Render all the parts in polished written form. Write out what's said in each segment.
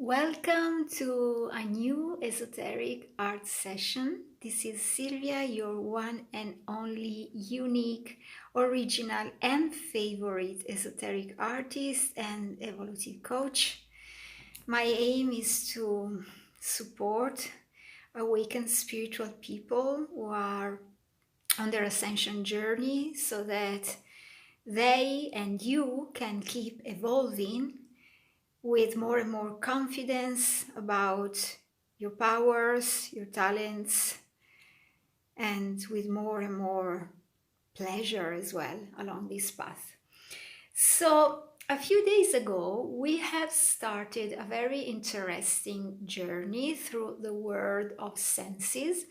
Welcome to a new Esoteric Art Session. This is Silvia, your one and only unique, original and favorite esoteric artist and evolutive coach. My aim is to support awakened spiritual people who are on their ascension journey so that they and you can keep evolving with more and more confidence about your powers, your talents, and with more and more pleasure as well along this path. So a few days ago, we have started a very interesting journey through the world of senses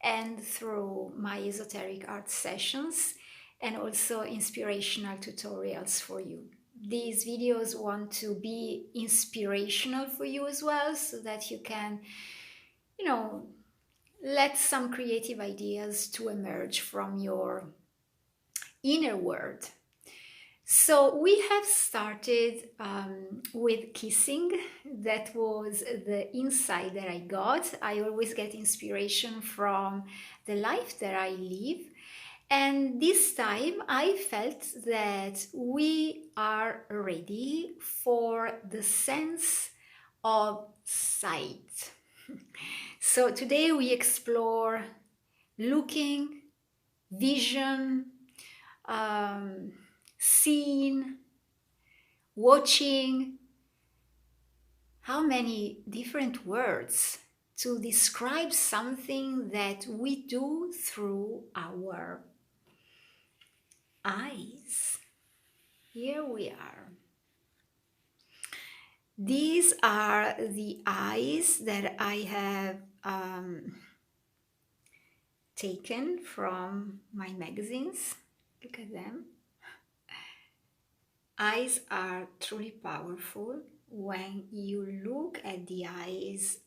and through my esoteric art sessions and also inspirational tutorials for you. These videos want to be inspirational for you as well, so that you can, let some creative ideas to emerge from your inner world. So we have started with kissing. That was the insight that I got. I always get inspiration from the life that I live. And this time I felt that we are ready for the sense of sight. So today we explore looking, vision, seeing, watching. How many different words to describe something that we do through our eyes. Here we are. These are the eyes that I have taken from my magazines. Look at them. Eyes are truly powerful. When you look at the eyes,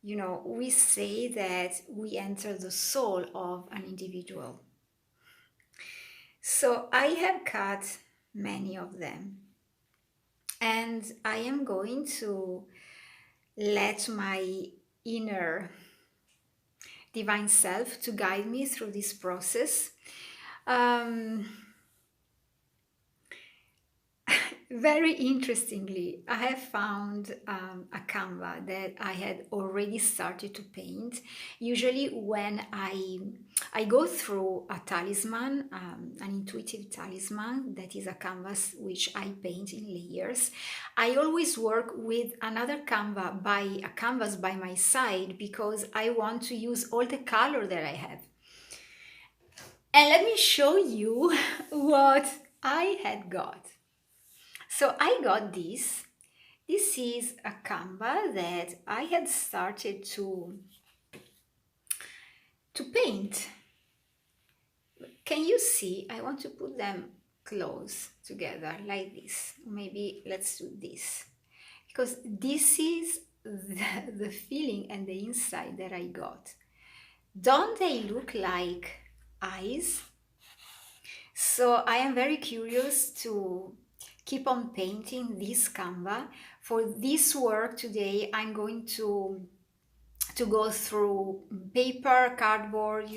we say that we enter the soul of an individual. So I have cut many of them, and I am going to let my inner divine self to guide me through this process. Very interestingly, I have found a canvas that I had already started to paint. Usually when I go through a talisman, an intuitive talisman, that is a canvas which I paint in layers, I always work with another canvas by my side, because I want to use all the color that I have. And let me show you what I had got. So I got this. This is a canvas that I had started to paint. Can you see? I want to put them close together like this. Maybe let's do this, because this is the feeling and the insight that I got. Don't they look like eyes? So I am very curious to keep on painting this canvas. For this work today, I'm going to go through paper, cardboard,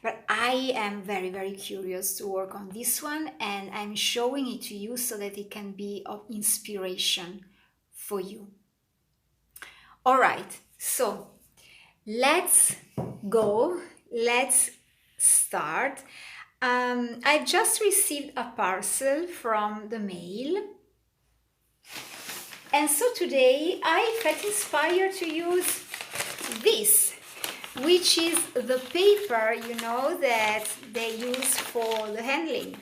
but I am very, very curious to work on this one, and I'm showing it to you so that it can be of inspiration for you. All right, so let's go. Let's start. I've just received a parcel from the mail, and so today I felt inspired to use this, which is the paper, that they use for the handling.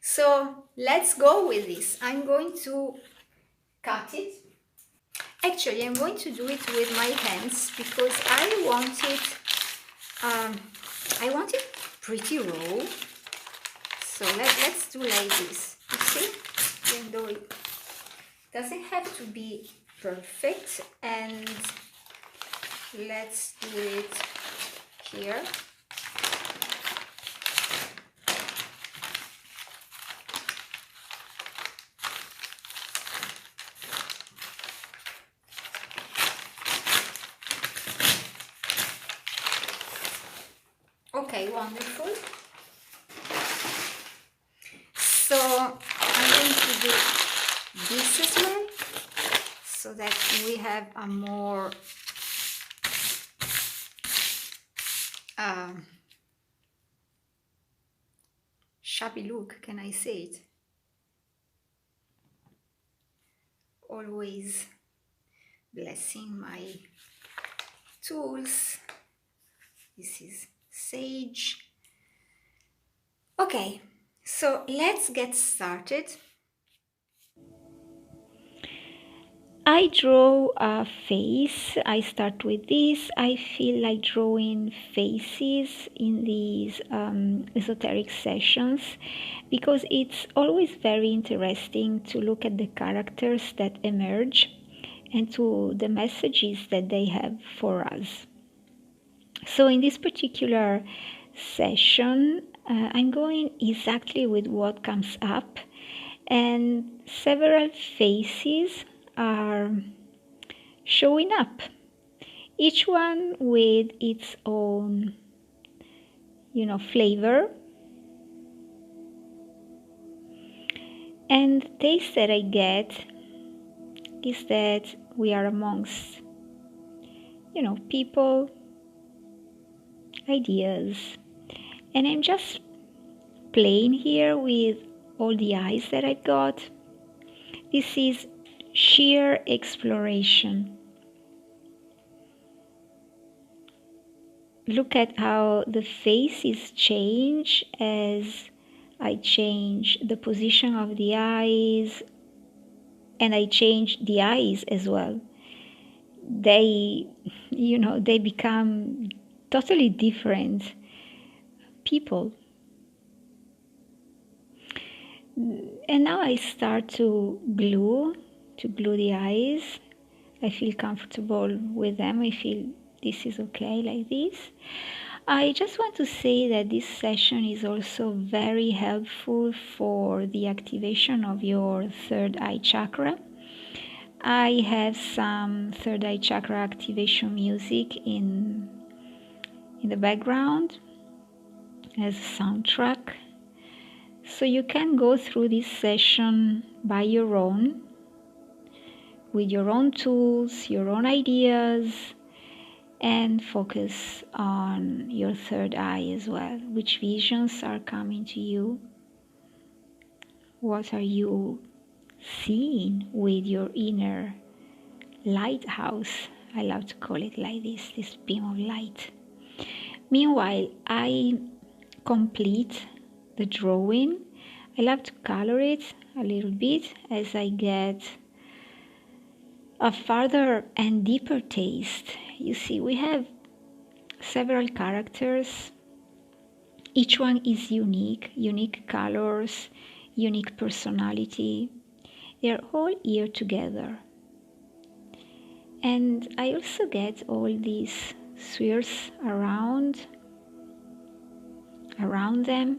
So let's go with this. I'm going to cut it. Actually, I'm going to do it with my hands, because I want it pretty raw. So let's do like this. You see, even though it doesn't have to be perfect, and let's do it here. Okay, wonderful. So I'm going to do this as well, so that we have a more shabby look, can I say it? Always blessing my tools. This is sage. Okay, so let's get started. I draw a face. I start with this. I feel like drawing faces in these esoteric sessions because it's always very interesting to look at the characters that emerge and to the messages that they have for us. So in this particular session, I'm going exactly with what comes up, and several faces are showing up, each one with its own, flavor. And the taste that I get is that we are amongst, people, ideas, and I'm just playing here with all the eyes that I've got. This is sheer exploration. Look at how the faces change as I change the position of the eyes, and I change the eyes as well. They become totally different people. And now I start to glue the eyes. I feel comfortable with them. I feel this is okay like this. I just want to say that this session is also very helpful for the activation of your third eye chakra. I have some third eye chakra activation music in the background as a soundtrack. So you can go through this session by your own, with your own tools, your own ideas, and focus on your third eye as well. Which visions are coming to you? What are you seeing with your inner lighthouse? I love to call it like this beam of light. Meanwhile, I complete the drawing. I love to color it a little bit as I get a further and deeper taste. You see, we have several characters. Each one is unique colors, unique personality. They're all here together. And I also get all these spheres around them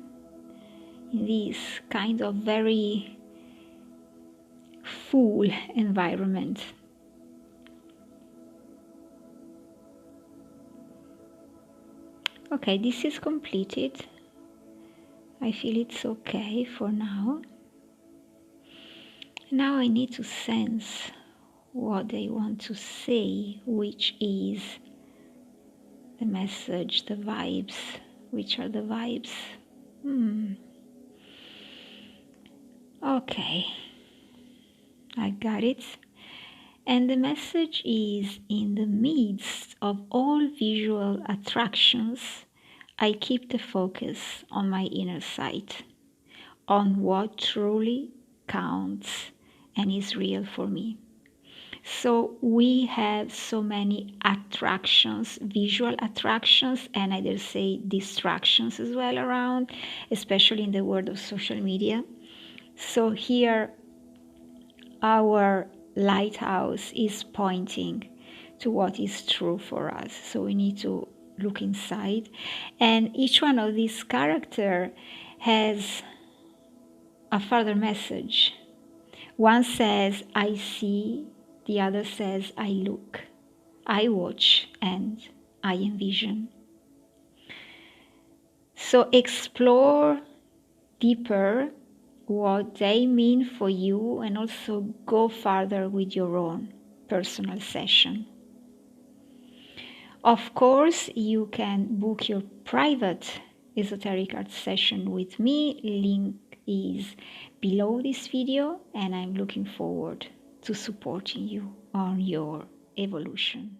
in this kind of very full environment. Okay, this is completed. I feel it's okay for now. Now I need to sense what they want to say, which is the message, the vibes. Which are the vibes? Okay, I got it. And the message is: in the midst of all visual attractions, I keep the focus on my inner sight, on what truly counts and is real for me. So we have so many attractions, visual attractions, and I dare say distractions as well around, especially in the world of social media. So here our lighthouse is pointing to what is true for us. So we need to look inside, and each one of these characters has a further message. One says, I see. The other says, I look, I watch, and I envision. So explore deeper what they mean for you, and also go further with your own personal session. Of course, you can book your private esoteric art session with me. Link is below this video, and I'm looking forward to supporting you on your evolution.